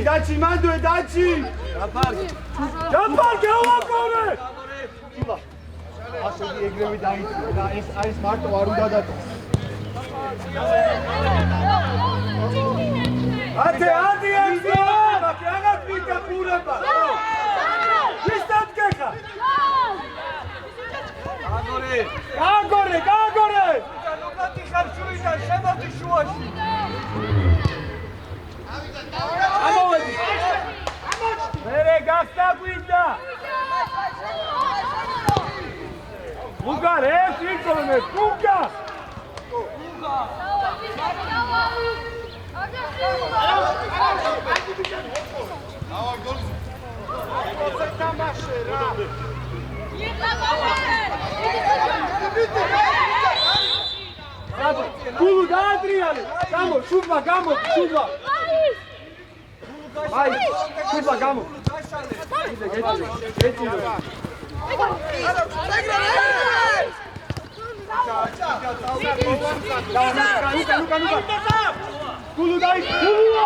Daci, mando e daci! Gianparchi, avvacone! Așa e greu de aici, dar ai smart o arundat dat. Ate, extra! Că aga pica pura ba. Pistat kecha. Gagore! Nu gati harțuita, șema tu șuași. Mere gasta guida. Lugar, Nicolene, Luca! Gulu da Adrian! Gamo, šupa! Vai, šupa, Gamo! Luca! Gulu dai! Gulu!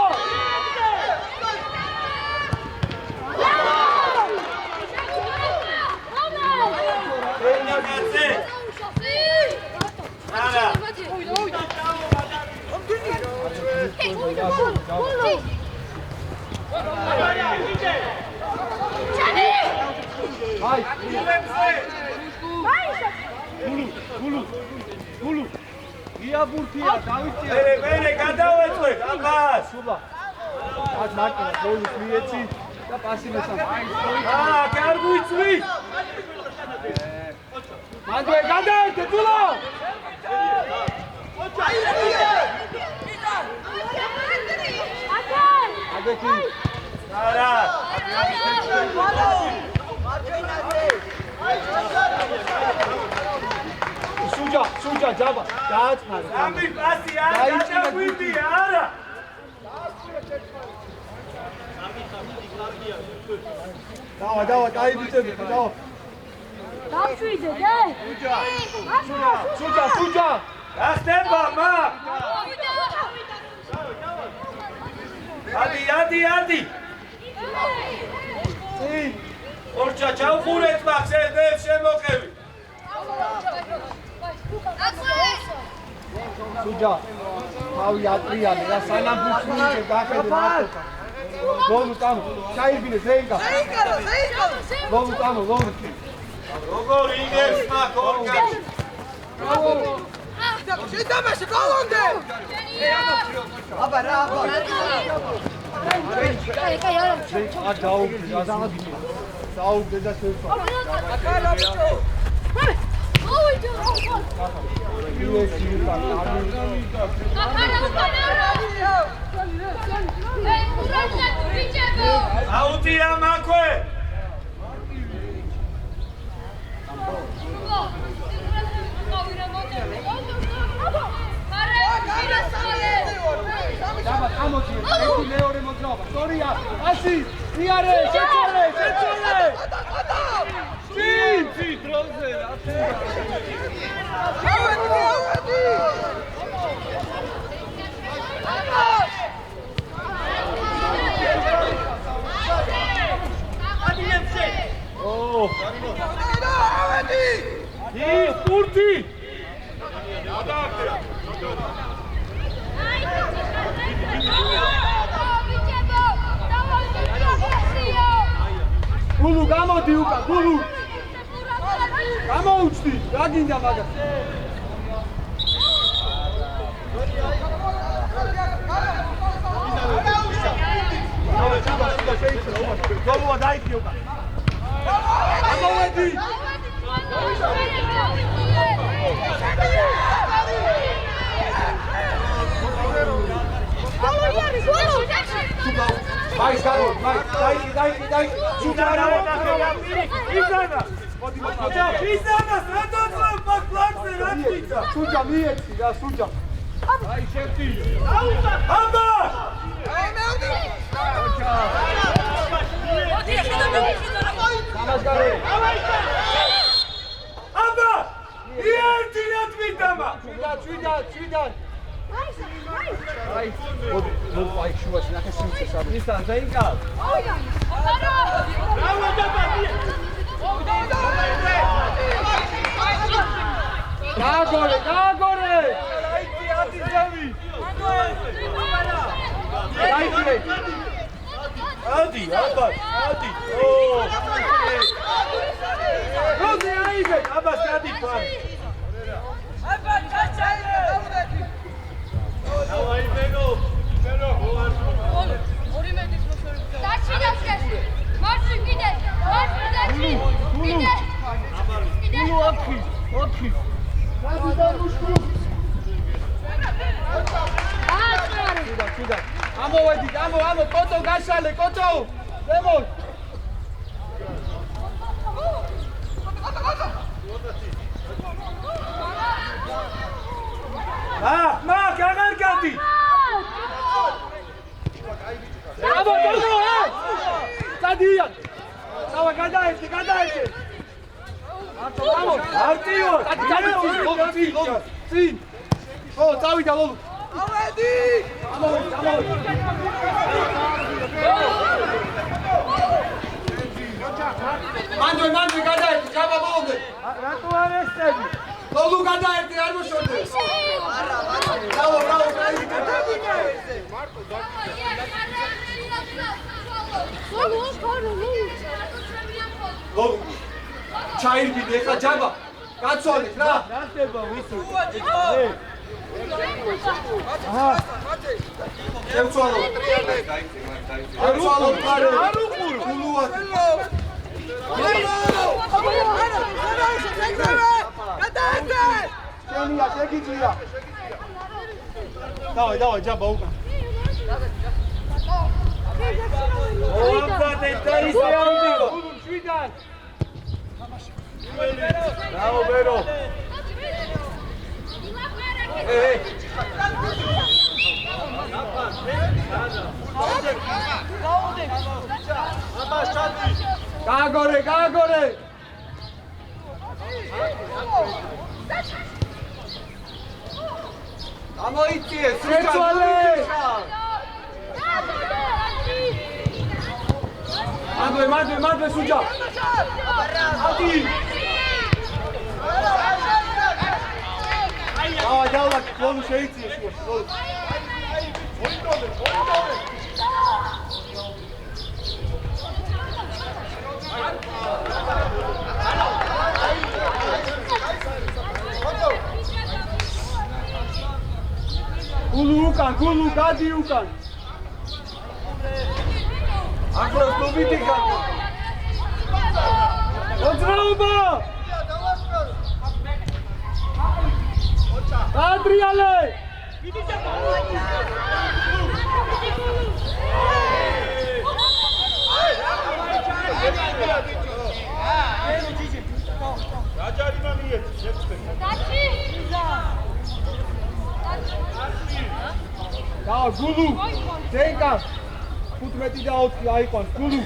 Vai! Gulu! Ia burtia, Davidia! Bine, გადავეწვე, აბას! სულა. აქ მარტო გოლის მიეცი და პასი მესამ. კარ გვიწვი! მანდე გადაერთე, ძულა! აგეთი! არა! Suja, jaba. Daachmar. Ami pasi ara, daachmidi ara. Dawa, daibitsebi, dawa. Daachmide, de. Suja. Gasteba, ma. Adi. Orcha, chaufuret max, dev shemoqevi. Suja, თავი ატრიალე რა სანამ ბუჩნიზე გახედე მარტო. ლოვუ კამო, ჩაიბინე ზეინკა. ლოვუ კამო. როგორ იგებს მაკორკა. შედამაში გოლონდე. აბა რა. ა დაუგდე და შევა. აკალა ბიჭო. Autira Marco! Gulu, gamodi uka, Gulu! Gamouchti! რა გინდა მაგას? გოლოა დაიქი უკან. ამოვედი. მაის გარო, მაის, დაიქი. სუჯარა ნახევრა. იზანა. მოდი. იზანას რა დაწვა ფლანგზე რა თვითა. სუჯა მიეცი რა სუჯა. აი შევტი. აბა! აი მეოდი. მოდი ახლა გამიგე. აბა! ერთი რა თვითამა. ჩვიდან. აი, მოდი აი შუაში ნახე სიმწეს არის. ისთან ზეინკა. ბრავო დაბადია. გააგორე. აიცი ატიზავი. ადი, აბა. ო. როზე აიგე, აბა გადი ფარ. აბა ჩაჩაი. დავაი ბეგო. ორი მეტის მოსწორებდა. დაჩი დასკეს. მარში კიდე. დაჩი. კიდე. ნუ ოქი. გადი დამუშკუ. ჩიდა. ამოვედი, კოტო გაშალე, კოტო. დემონ. მაგ აღარ გადი. აბა დოდო. სადიან. დავა გადაერთე. არტიო. წინ. ო, წავიდა ლოლო. ავედი. მანდე გადაერთე, ჯაბა ბოლომდე. რატო არ ესწები? ლოლო გადაერთე, არ მოშორდე. ბრავო, გაიგე. მარტო ლოლო. ჩაირბიდე ხა ჯაბა. გაცვალეთ რა. რასება ვისი? შევცვალო. შევცვალო პარე. არ უყურო. გულუა. გადაერთე. შენია შეგიძლია. დავაი ჯაბა უკან. ო აბადე დაისეამდე. შვიდან. Bravo, Bero. Gagore. Amoitie, sexuale. Mande, suja. Adi. Давай, клону шеиці, що? Gulu, gadi ukan. Akros, dobiti gadi. Odrauba! Adriale! Da, Gulu! Zenka! 15 და 20 აიყვანს, Gulu!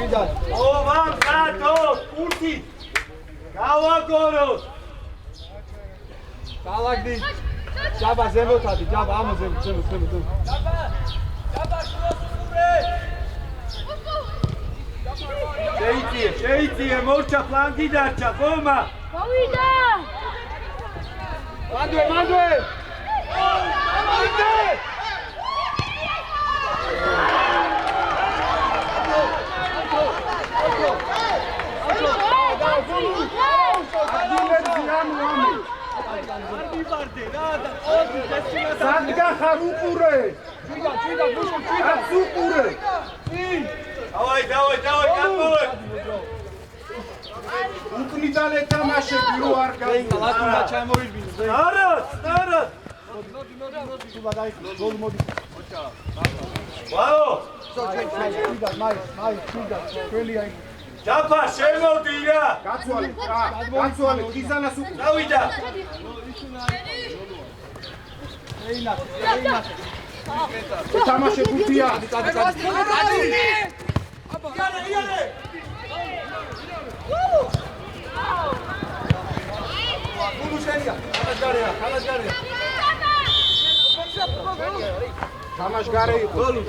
Čida. Ovam zato, kurti. Gava goros. Kalagdi. Jaba zevotadi, Jaba amo zevot. Sheitie, morcha flanki darcha, Foma. Povida! Mandue! Sandga Harupure! Harupure! Давай, Капур! Უკნიდან ეთამაშები რო არ გავიგე. ლაკუნა ჩამოიბინე. Народ! მოდი. გოლ მოდი. ვაო! მაი, ყველია იქ. ჯაფა, შემოდი რა. გაცვალე, ხიზანას უკ. დავიდა. ეინა. ეთამაშე გუთია. იარე! Bulușenia, Kalajgaria. Kamashgare, golu.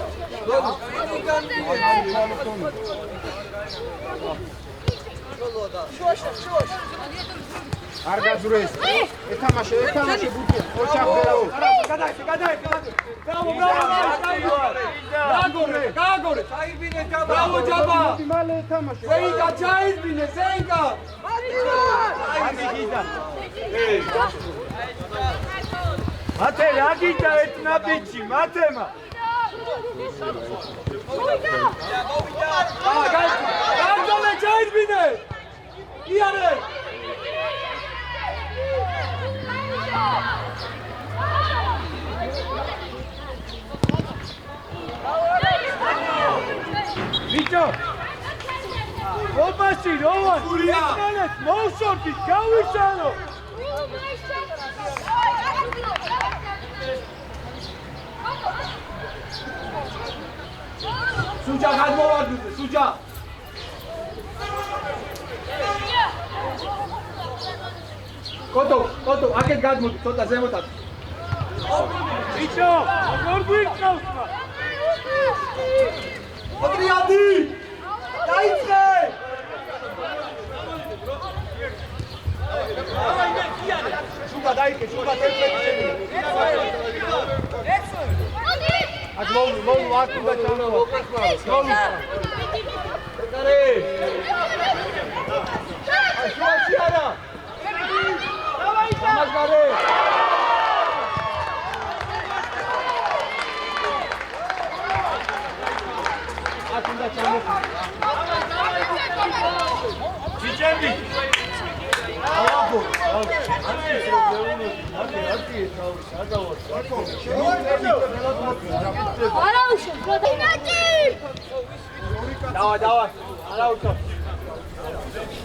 Argazures. Etamashe butia. Oçakberao. Gadai. Bravo. Gagore. Bravo Jaba. Male etamashe. Senga. Mate, agita etna bici, matema. Gardole çaybine. Iare. Vito. Opaši, Rovan, Ritmanec, Mošotić, Kavišano! Suđa, kad movaduze, Suđa! Kotov, aket gadmudi, tota zemotat. Vito, odvorbu ikravstva! Odrijadi! Dajte! Šuga, dajte, a lovu, ako da će ono, lovu. Pekare! A šuva Čijana! Kamashgare! Ako da će ono. Čičevi! Давай, Арауша.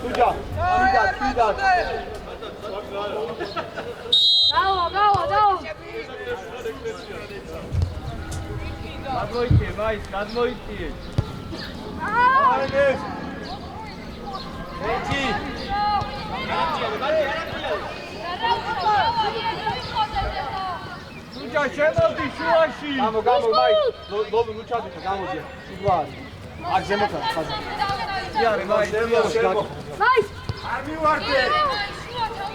Суджа, пидат. Браво. Надмойте. Арнес. Эти. Суджа, შემოვდი შუაში. Გამო, მაი. ლოვი უჩადეთ, გამოდი. სულა. აქ ზემოთად ხაზი. იარე, მაი, შემო. Nice. არ მივარდე.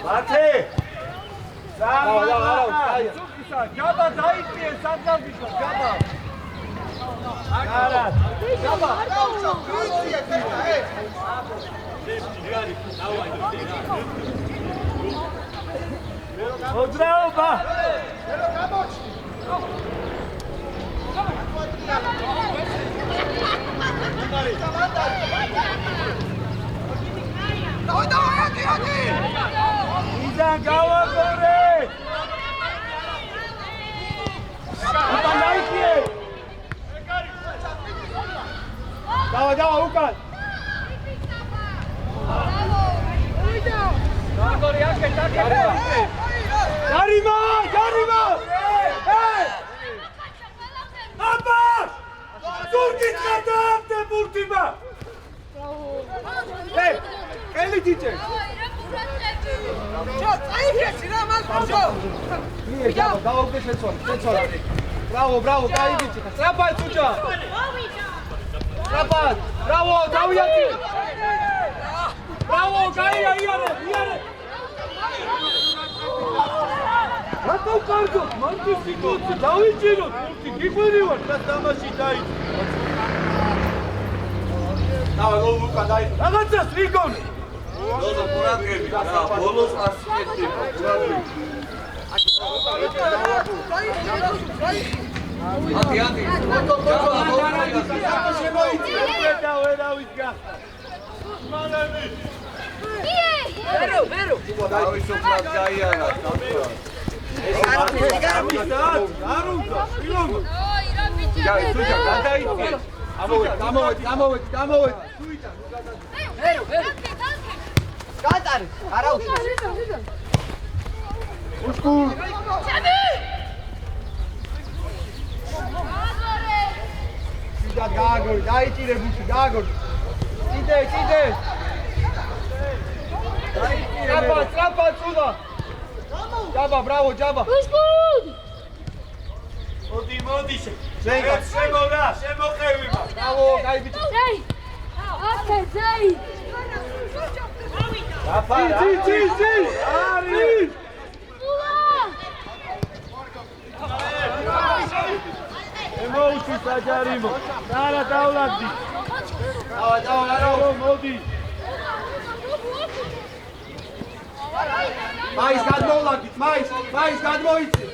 მათე. Jaba დაიწიე სამგალბიშო, Jaba. არა. Jaba. ოძრაობა. იზან გავაგორე. დაიწიე. დავა უკან. გაგორი აკეთ. Garima! Hey! Აბა! Turkit გადააბდე ბურთიმა! Hey! ელი დიჯე! Давай, შეცვალე. Браво, გაიგიჩი. Სტრაფად სუჯა. Სტრაფად. Браво, დავიათი. Браво, გაიარე. რატო კარგო? მანთვის სიტუაცია დავიჭიროთ. პუნქტი გიყვირივარ და თამაში დაიწყო. დავай, გოლ უკან დაიწყო. რაღაცას ვიგონი. დოზა ყურადღები და ბოლოს ასიეთი ყურადღები. ათი. ვერო. დავისო ფრად გაიარა. გამოვედი. გატარე, არა უშო. უშკულ. გააგორი, დაიჭირე ბუჩი, გააგორი. კიდე. Ტრაპა, წულა. ჯაბა, ბრავო, ჯაბა. უშკუდ! მოდი. შემოვიდა, შემოყევი მაგ. ბრავო, კაი ბიჭი. ზეი! ათე, ზეი! τσι! არის! ემოუჩი საჯარიმო. არა დავლაგდი. დავა, მოდი. მაის გადმოვლაგდით, მაის გადმოიცი.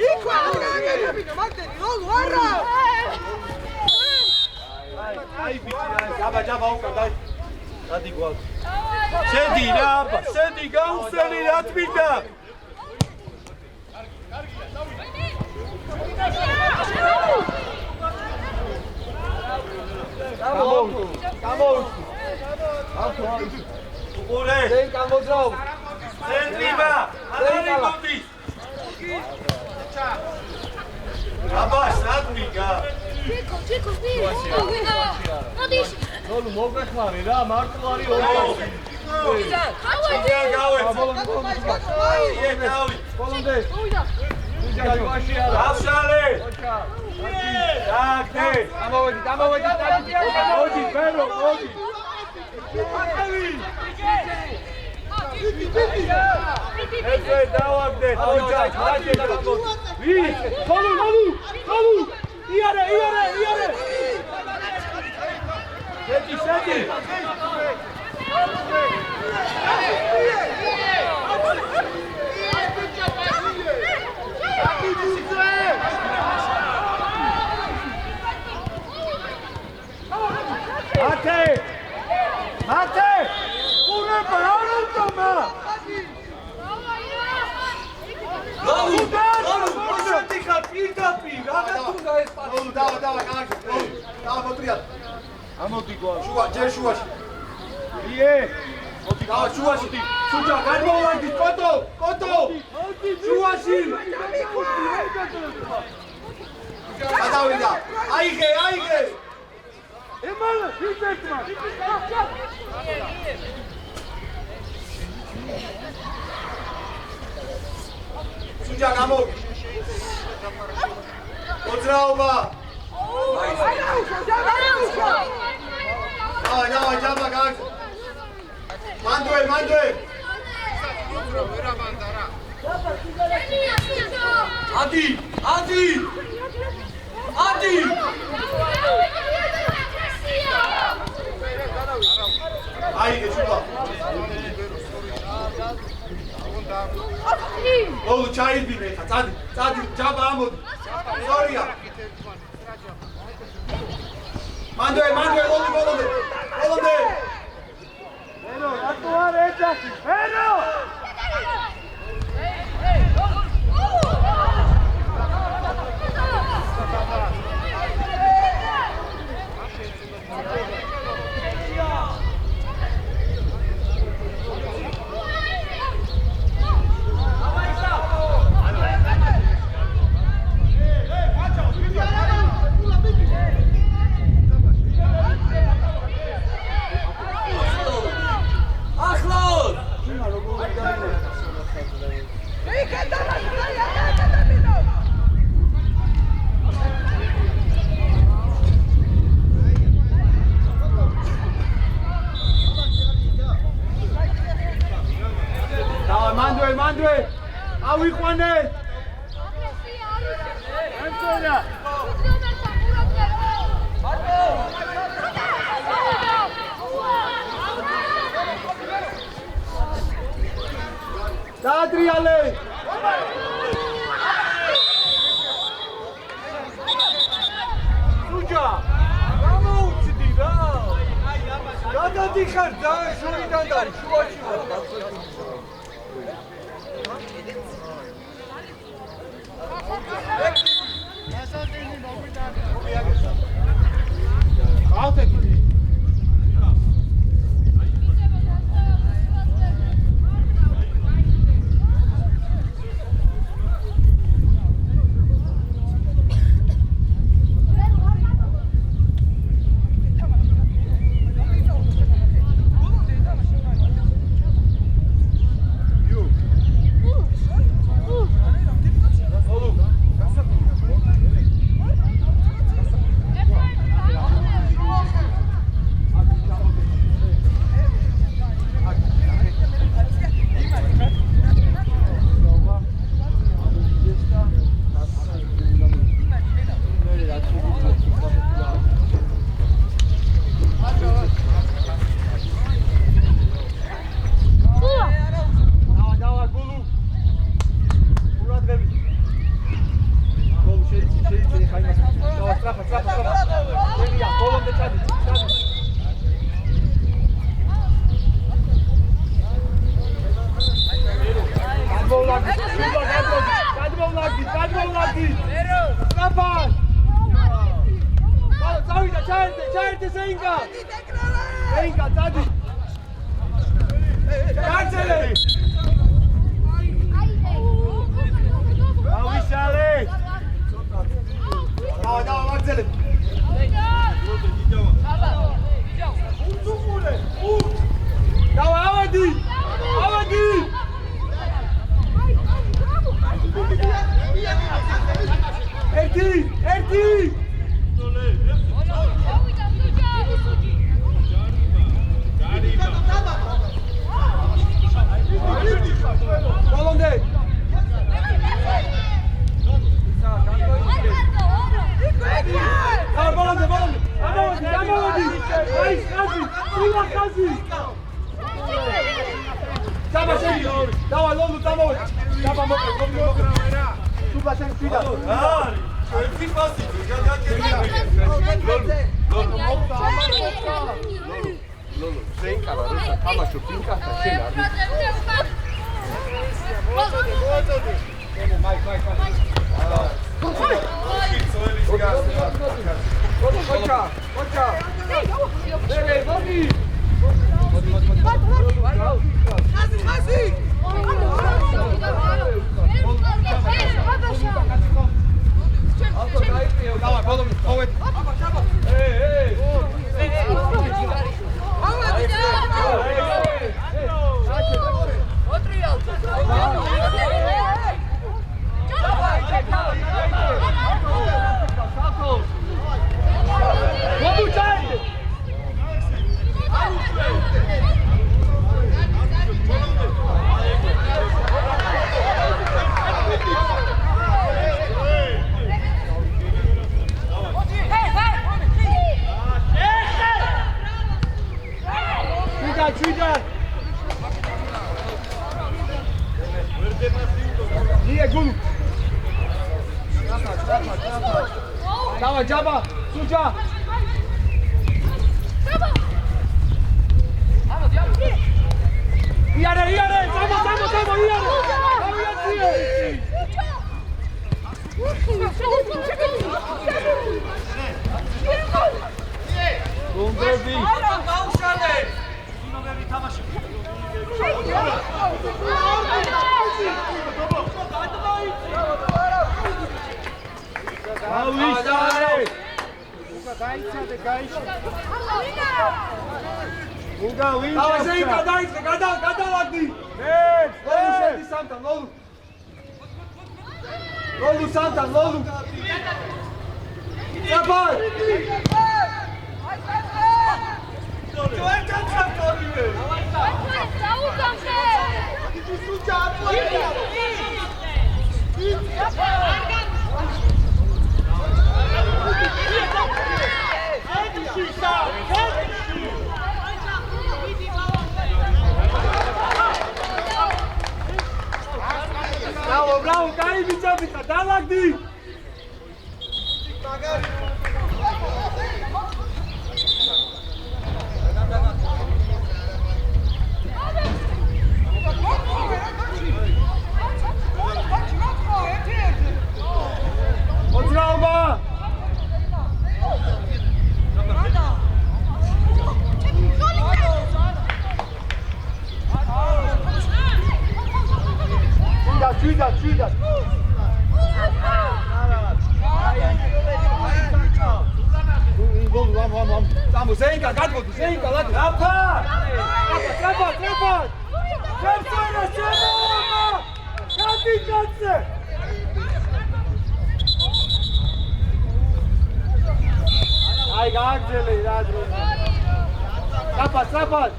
იქვე აგებინო მაგდენი როლო არა. აი ბიჭი, ჯაბა უკან დაი. დადი გვალ. შედი რა, შედი გაუსელი რა თვითა. გამოვიცი. უყურე. ზენ გამოძრავ. ცენტრიბა. არის მოდი. აბას ადმიგა. ჩიკო, მოდიშ. ნოლ მოგეხმარი რა, მარტივარი ორი. ბოლომდე. ჯაივაში არა. აფშალე. დაგდე. გამოვედი. მოდი, ფერო, მოდი. ესე დავაგდე. ვი? ხალუ. იარე. შედი. მათე! ყურება არ უთომა! მოსეთი ხარ პირდაპირ, რაღაც უნდა ეს პასი. დავა, კარგი. დავა მოტრიად. ამოდი გვა. ჯერ შუაში. იე! მოდი, დავა შუაში. სუჯა, გადმოვარდი, კოტო! შუაში. გადავიდა. აიღე. ემალა, ვიწერთმა. სუჯა გამოვი. მოძრაობა. დავა, ჯაბა გაგ. მანდვე. ადი. აიღე შუბა. ოლო ჩაიბინე ხა, წადი, ჯაბა ამოდი. სორია. მანდვე, ბოლომდე. eno, რატო არ ეძახი? eno! Manuel, ავიყვანე. Ანტონია. დაადრიალე. სუჯა. გამოუჩდი რა. გადადიხარ და შურიდან და შუაში ვარ. ლოლუ. ლოლუ სანთან, ლოლუ. საბარ. Bravo, bravo, cai bičapica, dalak di! Odzrauba! Čuda. Vam. Samo Zenka, gadvodi, Zenka, ladi. Napad! Napad! Kad se! Aj ga Anđeli, radi. Napad!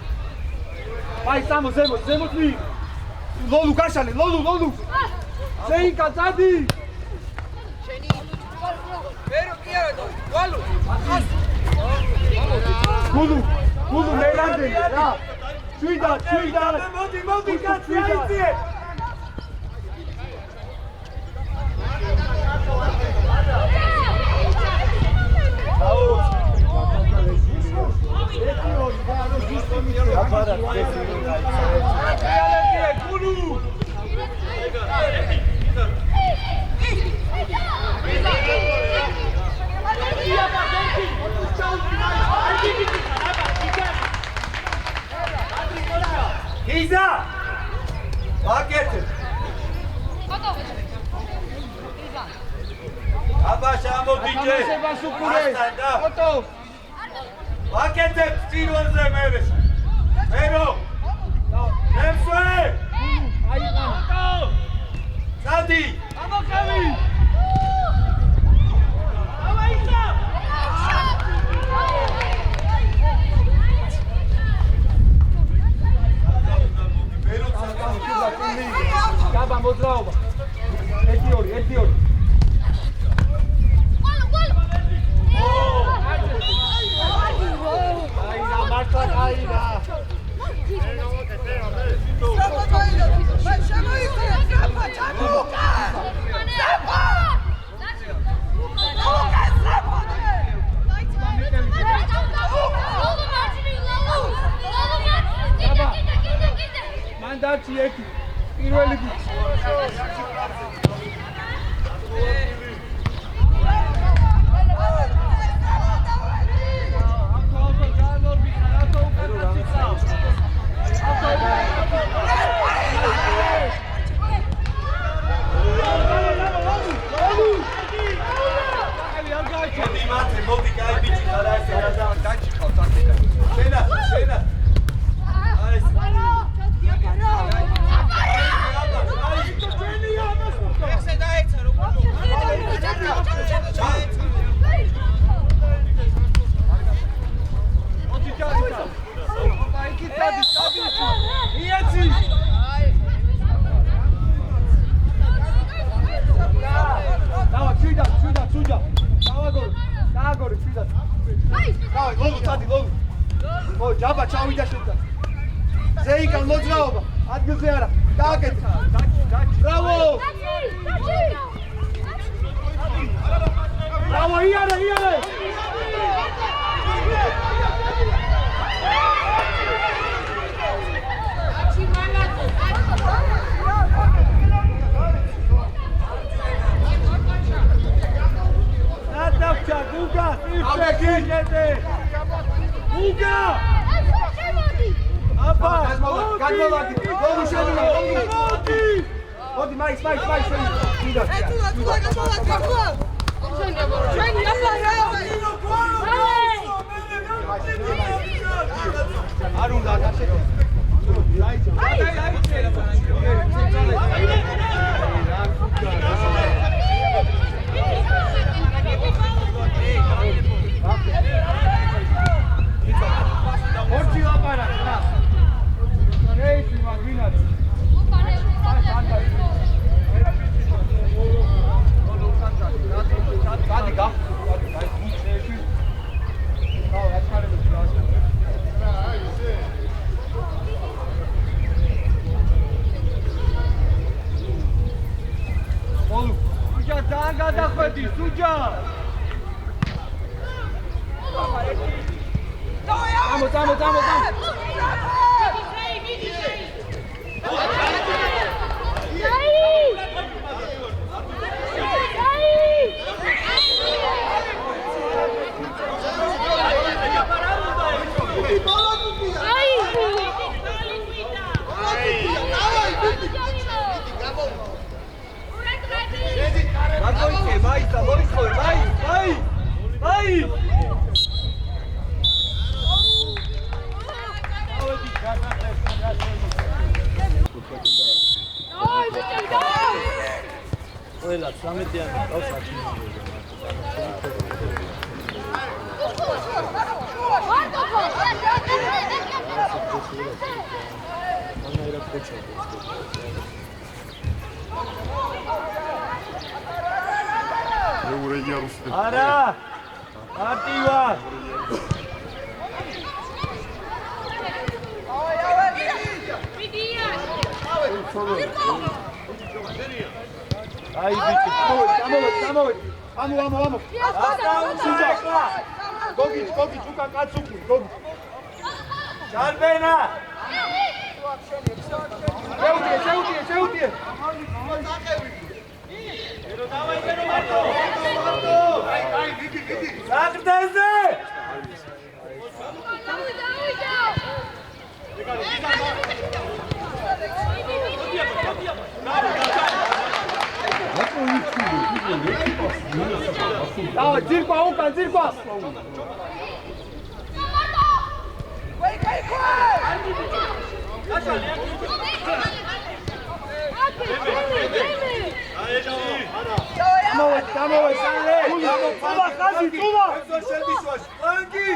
Aj samo Zemo ti! Lolu kašali, Lolu! Zenka, zadi! Kulu, Meirande, da! Čuida! Modi, kad sjajte! Iza! Pakete! Abaš, amodiće! Gotov! Pakete, stirvan za meveš! Eno! Nemsve! Sadi! Amo kavi! Amo Iza! Kabam od zdrava. Etiori. Ajda, Marta, ajda. Mandaci eki. პირველი გუნდი. Arun da, მოდი სუჯა Tamo. Ყველა 13-იანი ყავს აკინებდა. არა! არტივა! Ai, bici, გამოვედი. ამო. სუჯა. გოგიც, უკან კაცუკი, გოგი. ჯარბენა. შეუდიე. ერო მარტო. აი, დიდი. საგდაზე. Давай, дзирква, Ука, дзирква! Тамовай, Санле! Тула, ხაზი, тула! Фланги!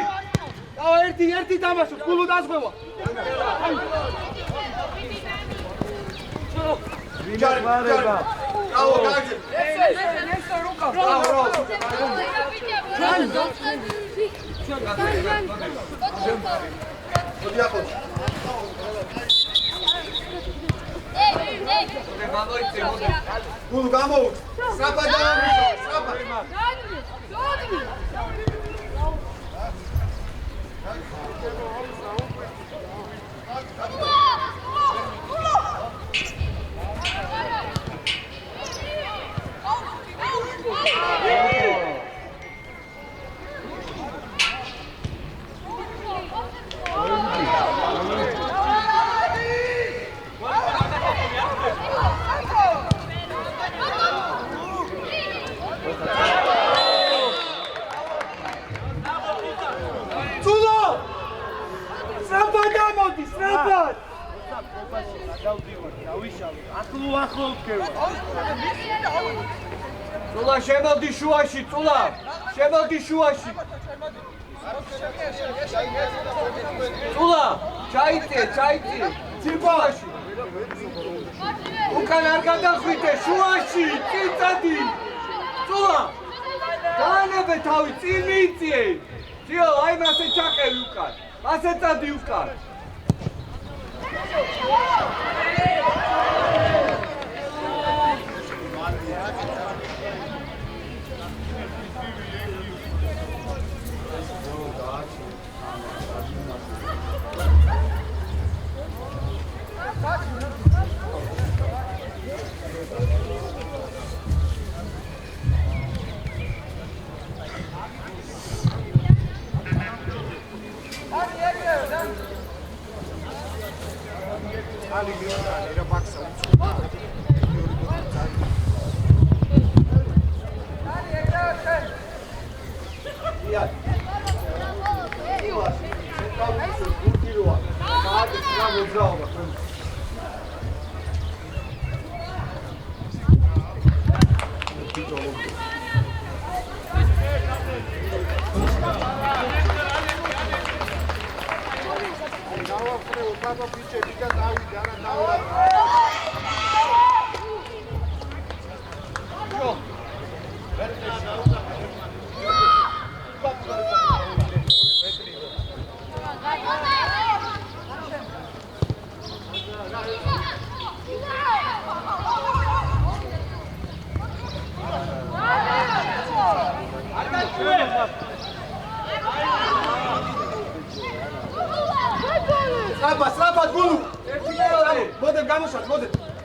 Давай, ერთი დამაშო, გულო დაზღვევა! ვინაგვარება! Bravo, Gazi! Nesta ruka! Bravo! Gulu, gamo! Srapa davamo! Srapa! Წულა შემოდი შუაში, წულა შემოდი შუაში. წულა ჩაიწიე, ცირკულაში. უკან არ გადახვიდე, შუაში, წიწადი. წულა დაანებე თავი, წინ მიიწიე. ძიო, აი მასე ჩაყევი უკან. მასე წადი უკან.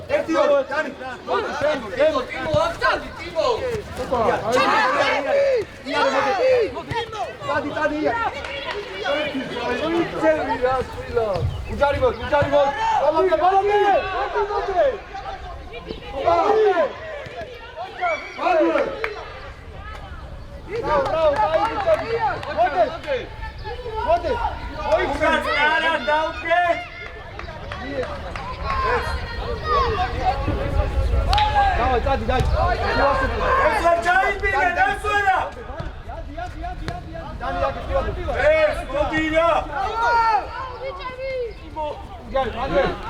ერთი ორი დანი მოდი შემო ტიმო აქტალი ტიმო დადი უჩევი რა სვილა უჯარი მოდ ბოლომდე მოდი უკაც არა დაუკე давай დადი ეს არ ჩაიბირე დასვენა დანი ეს მოდინა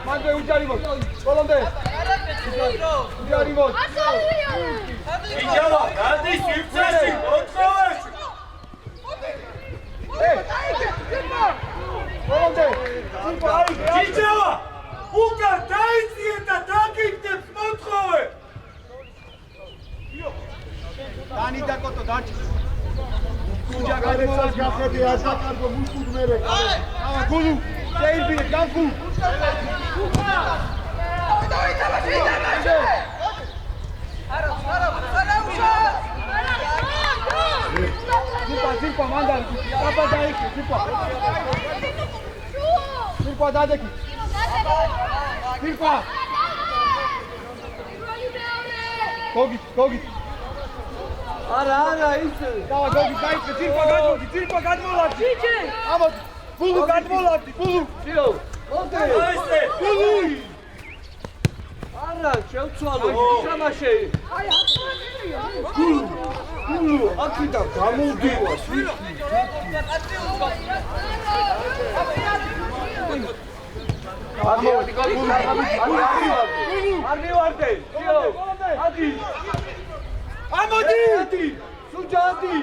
მანდე უჯარი მოდ ბოლომდე უჯარი მოდ იჯავა დადი სიფცეში ოთხოვაში ბოლომდე იჯავა უკან დაიძიე და დაგიგდებს მოთხოვე დანი და კოტო დაჭი სუჯა გადმოვას გახედი ასაკარგო მუშკუდ მერე ამა გულუ შეიძლება განკუ Зипа, манда, папа дайки, Зипа дадеки. Зипа. Гоги. Ара, ise. Давай, гоги, дайки, Зипа гадмолати. Ама, булу гадмолати, булу. Сио. Монте. Айсе. Булу. Ара, შევცვალო, სამაშე. აი, გულუ, აქედან გამოდივა, არ მივარდე, სიო, ადი. ამოდი, სუჯადი.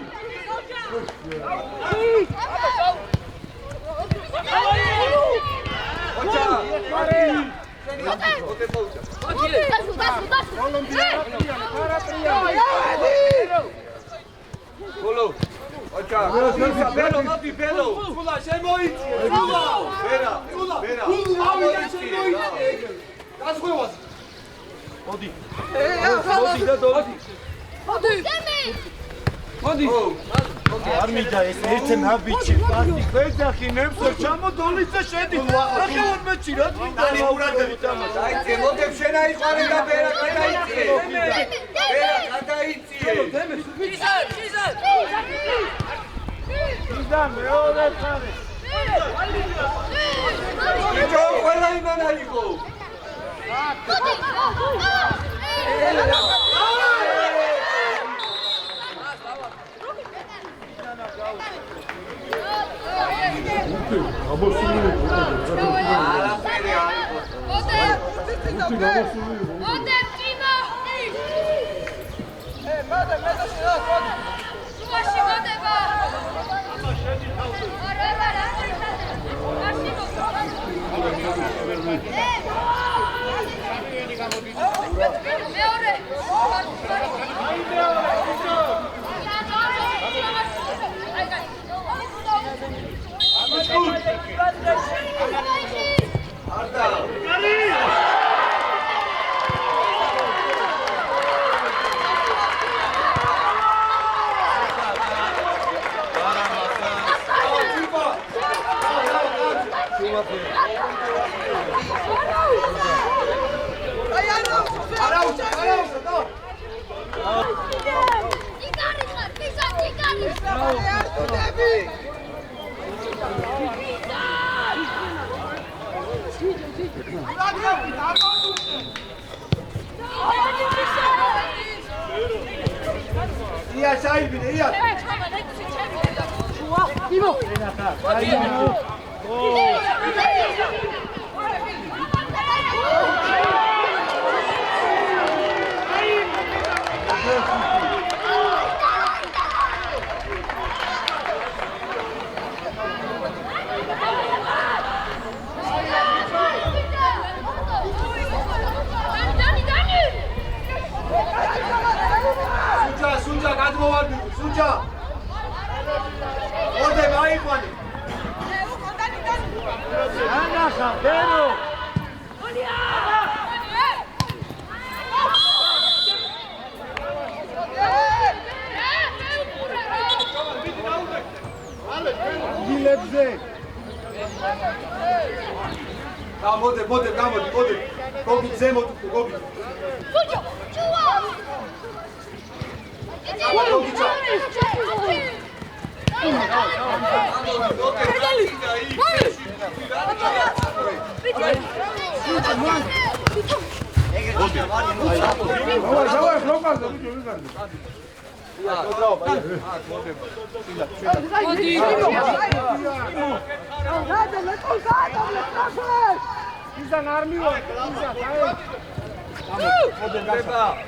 ოჩა, მარი. Bolo. Ocha. Belo, noti belo. Fula, შემოიწი. Fula. Vera. ავიდა შემოიწი. გასხვევას. მოდი. მოდი და დოდი. მოდი. მოდი. არ მინდა ეს ერთი ნაბიჯი. პასი ხეძახი ნებსო ჩამოდოლიცა შედი. ახლა მეჩი რა მინდა მურადები თამაშ. დაიწე მოდებ შენ აიყვარე და ბერა გადაიწიე ბერა გადაიწიე იზან მეორე ხარი იჯო ყველა იმან აიღო ია საიბინე ია იმო სუნჯა გადმოვარდი სუნჯა ოდე მაიყვანი ანახა ბერო გამოდი, მოდი. გოგი ზემოთ, გოგი. Чучу! Чува! გოგი ჩა. Давай, хлопай, выгорди. Იზან არ მივა, იზან,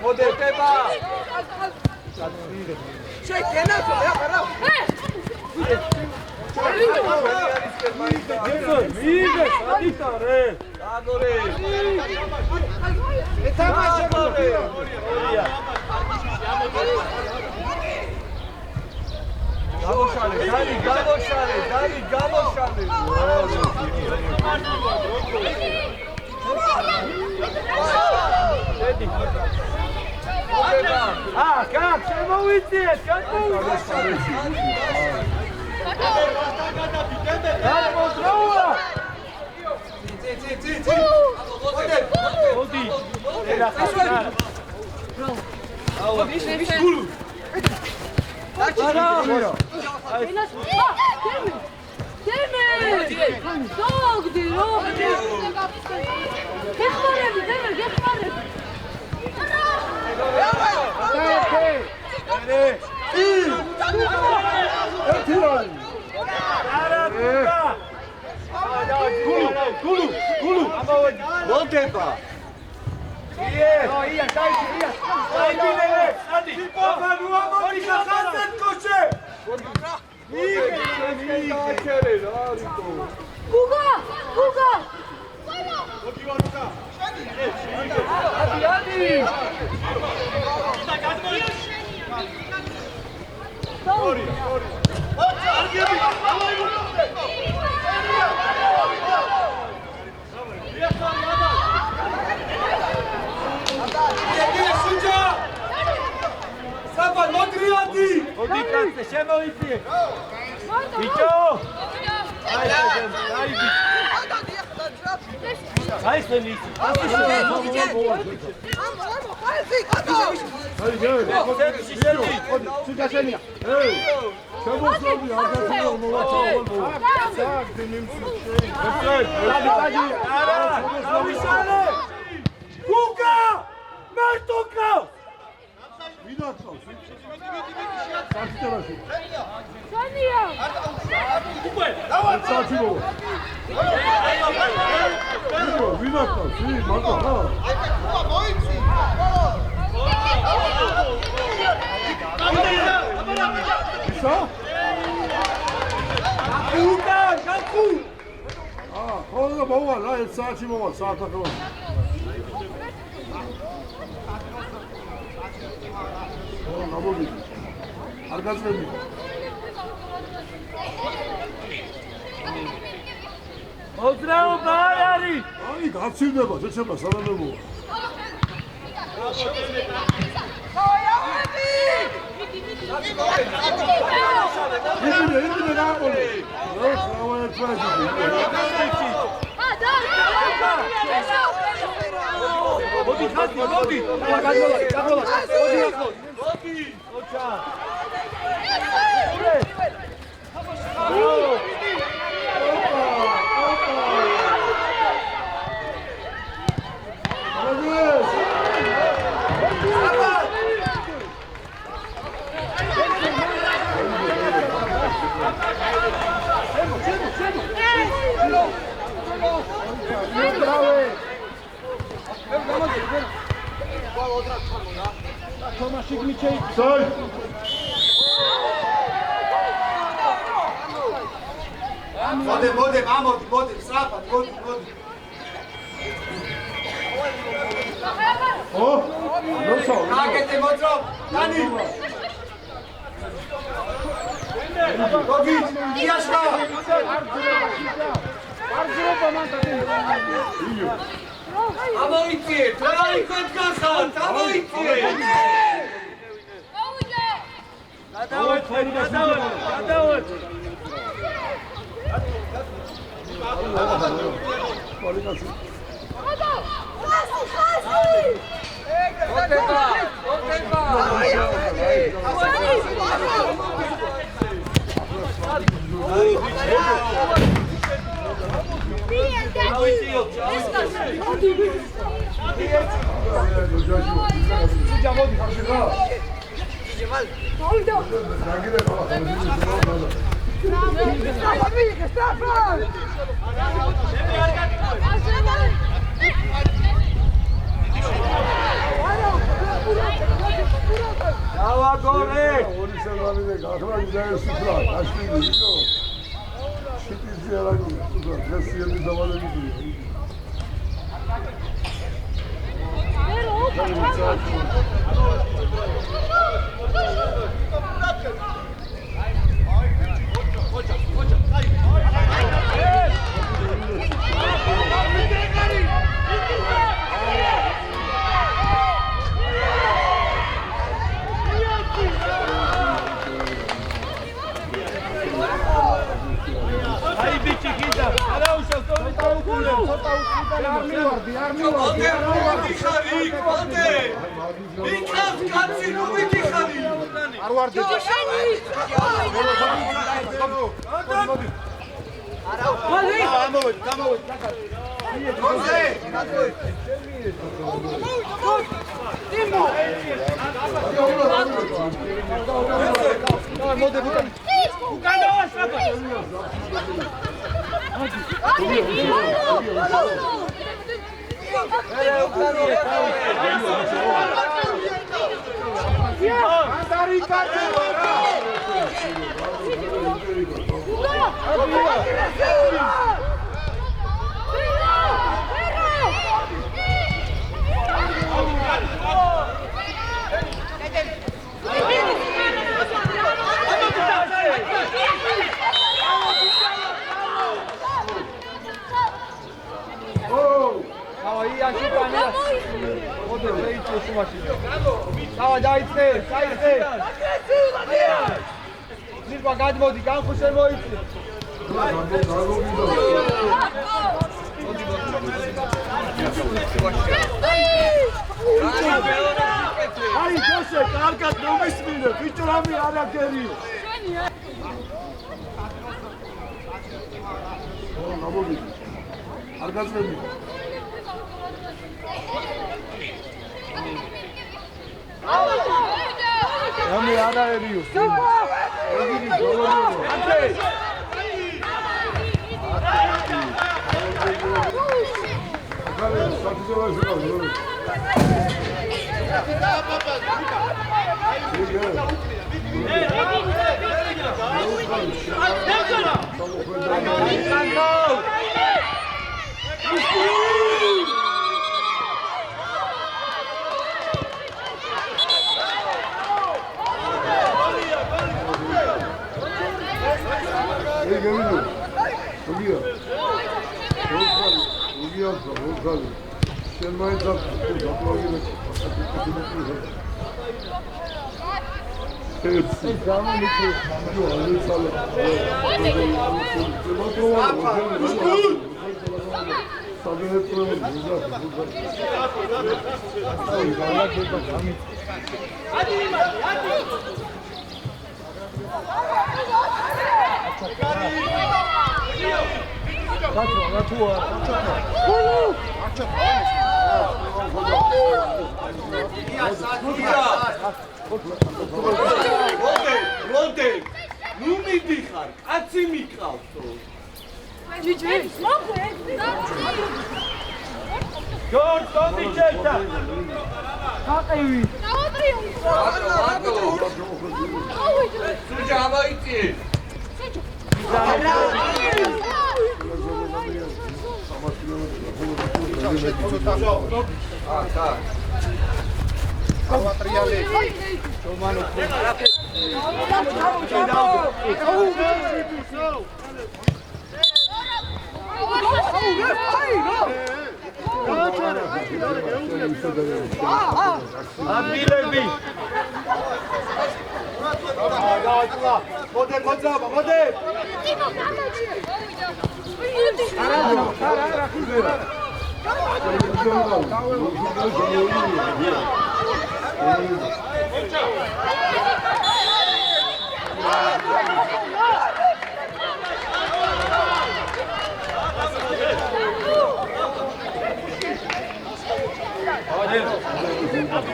მოდერტება. შექენა რა რა. მიიღე, ადიტარე. აგორე. ეთამაშე. გამოშალე, გამოშალე. კაკ, შემოვიძიეთ, გადმოვიდეთ. გადმოძრაულა. ცი. მოდი. ერა ხარ. მოდერტება. მოდი კაცე, შემოვიძიე. ბიჭო. აი სენი. არ გაძლევი. მოძრაობა არ არის. აი, გაცილდება, შეჩება სანამებოა. იდინე გაყოლე. რა ხავაი ფაჟი. მოდი ხათი, მოდი. გაძლევა. მოდი. ოჩა. მოდი, ამოდი, სწრაფად, მოდი. კაკეთე მოძრავ, დანი. გოგი, იაშკა. ამოიწიეთ, რა იქეთ გასავთ, ამოიწიეთ. გადავეთ.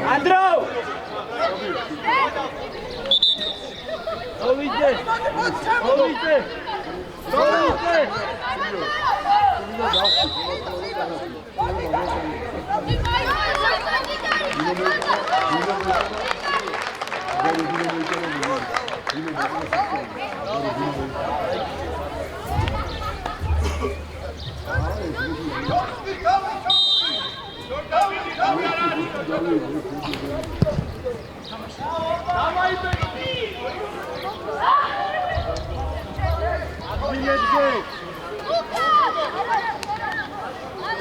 Andrew! Olite! Olite! Olite!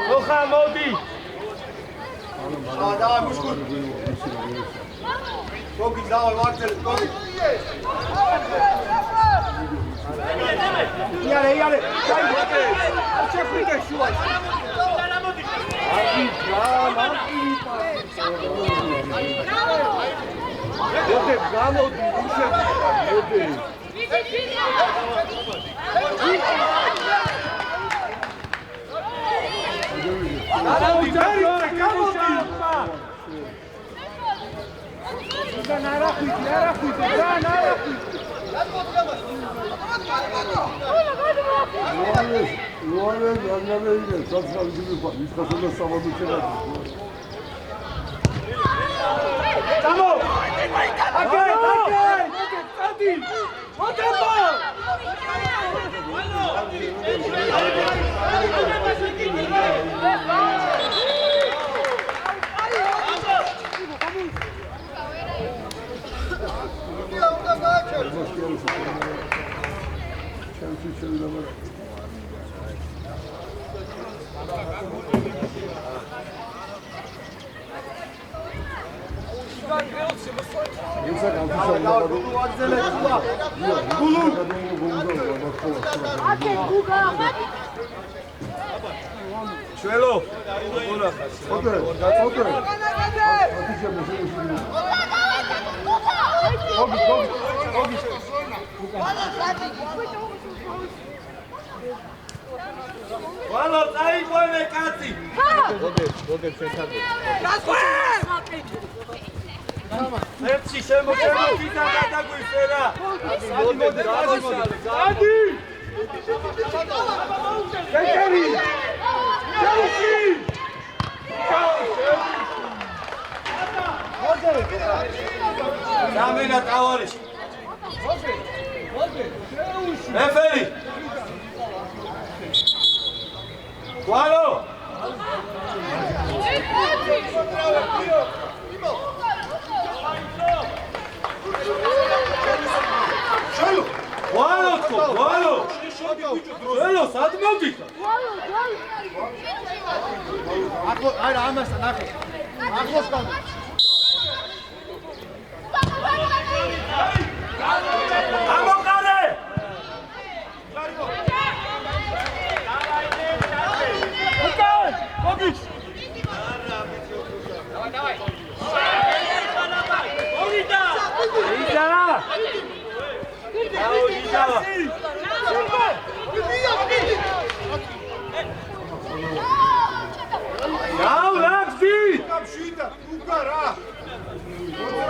Locha, Modi! Давай, мушку. Гоги, давай, Марцел, гоги. Яре. Че прикаш, чуваш? Оде, гамоди, оде. Швело! Вало, წაიყვანე კაცი! ერთი შემოწევით და გადაგვიფერა! ადი! კეთერი! ჩაუში! სამენა ტავარიში! რეფერი! ვალო! ვალო! ველო, სად მოვდიხარ? არა, ამასთან ახლა. ახლოს გავა. ამოყარე! უკან! მოგიც! დავай! მოგიდა! იდა! იდა! Now, let's be! Камшита, ука რა.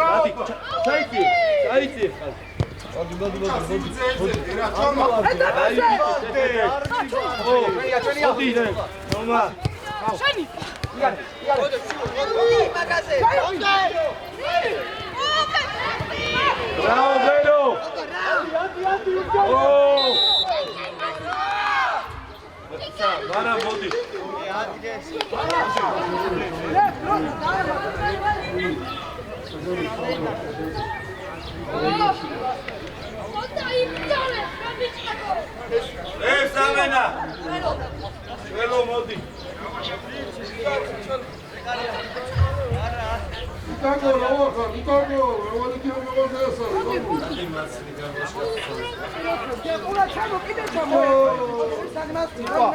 Ати, ჩაიწი, ჩაიწი. მოდი. მოდი, ნომა. შენი. Bravo, Vero! Vara, modi. Samena! Velo, modi. Იტაგო, როვანი კი მოგესა. Ulan çabuk gidin çabuk. Sakın atma.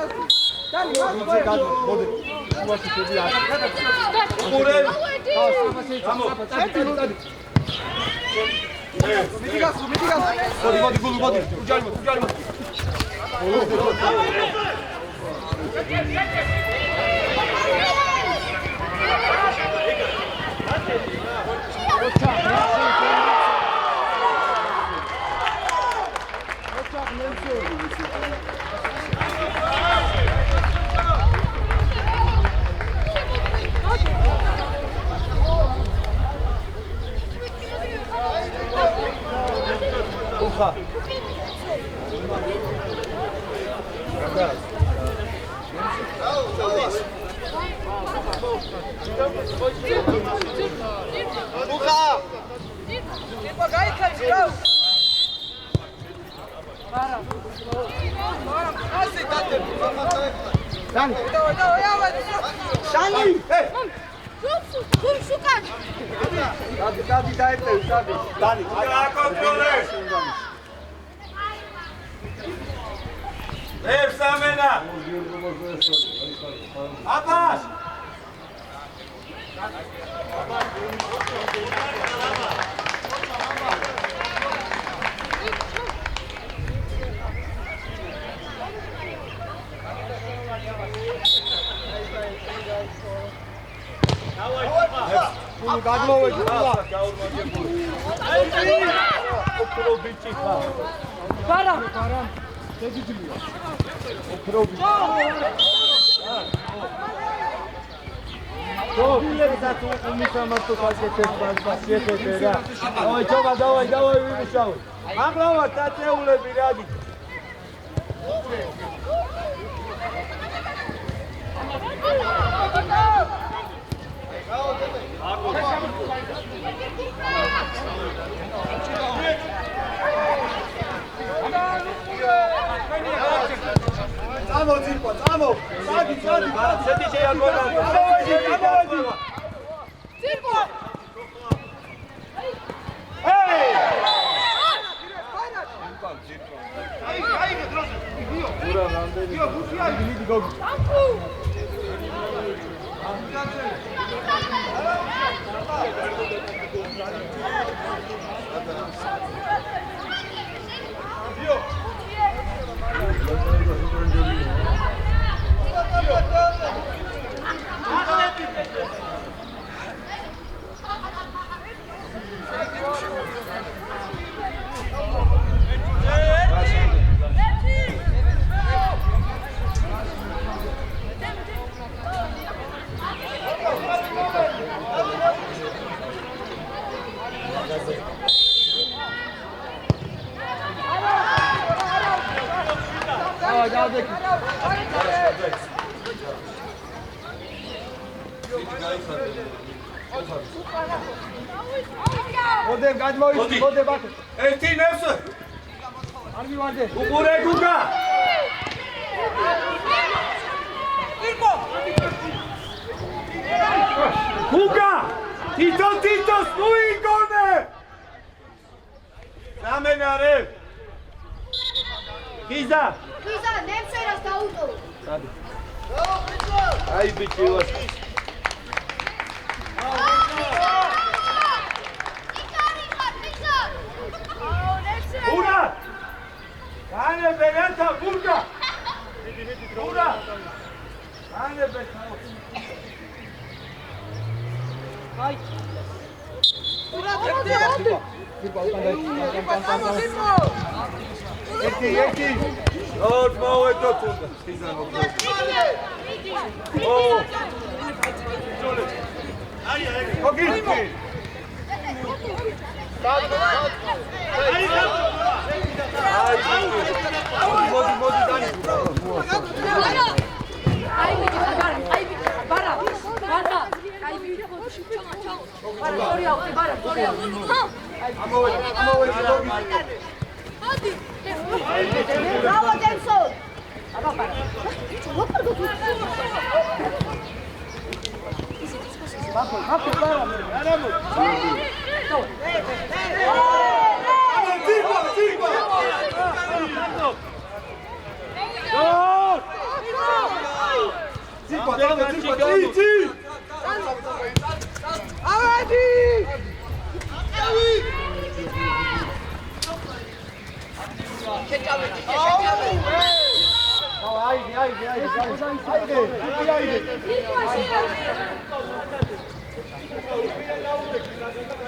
ავედი!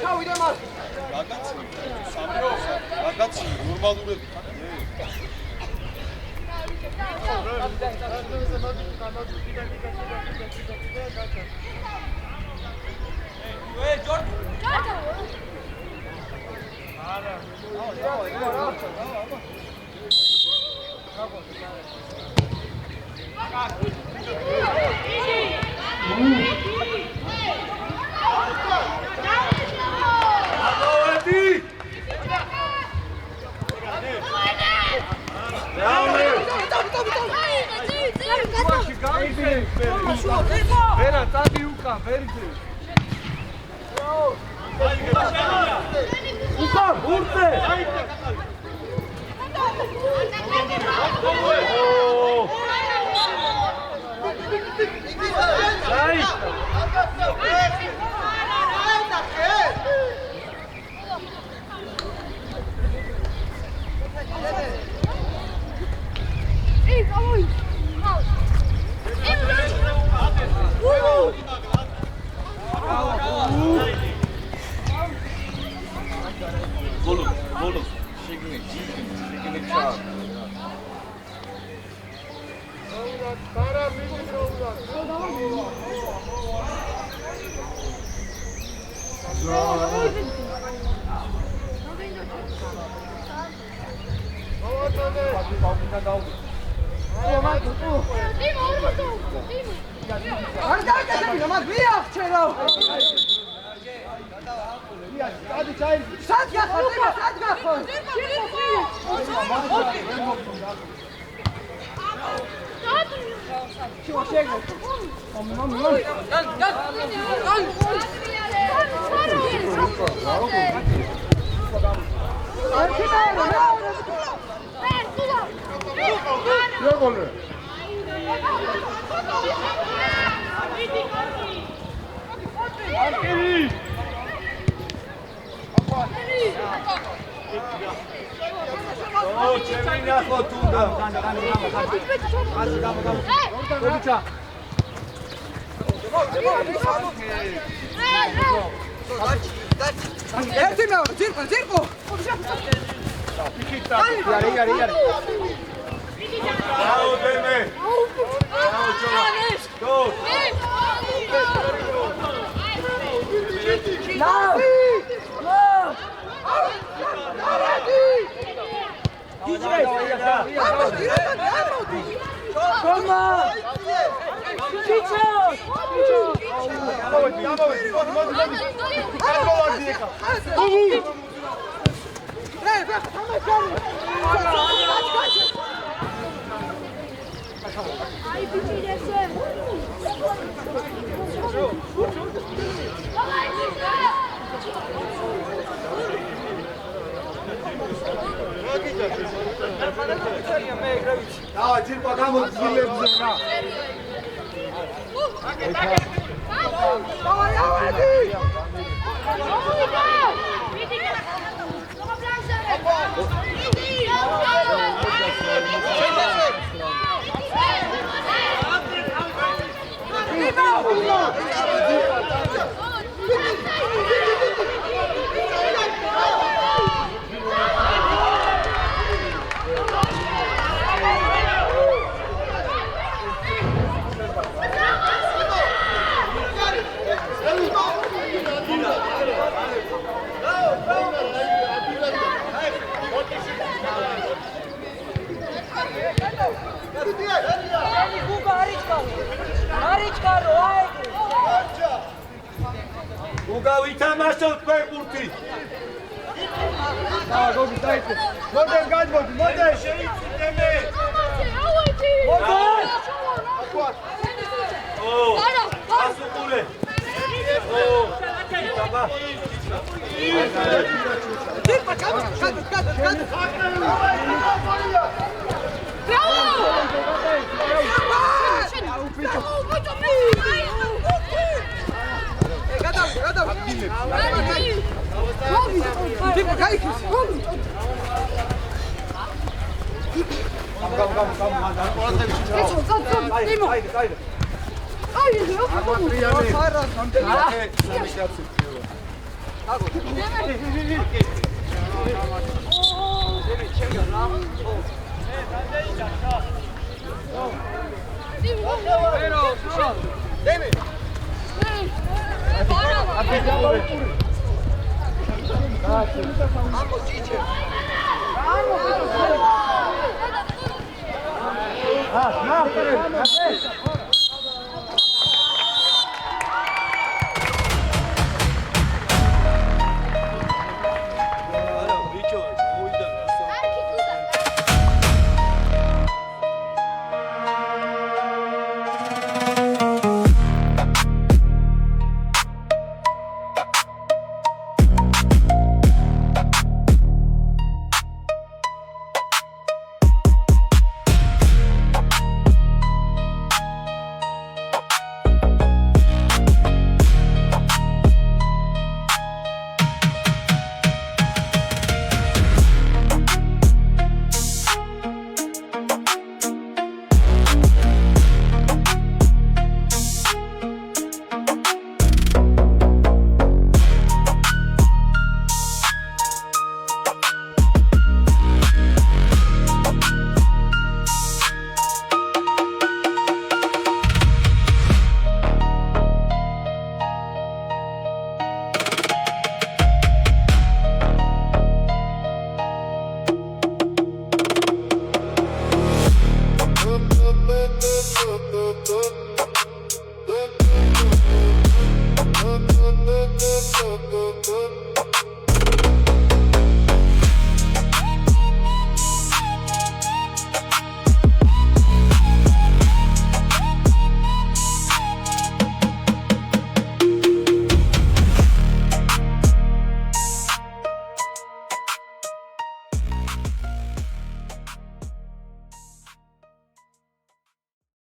ჩავიდე მას. რაგაცი ნორმალურად ვერა წადი უკან ვერიძე უკან ურწე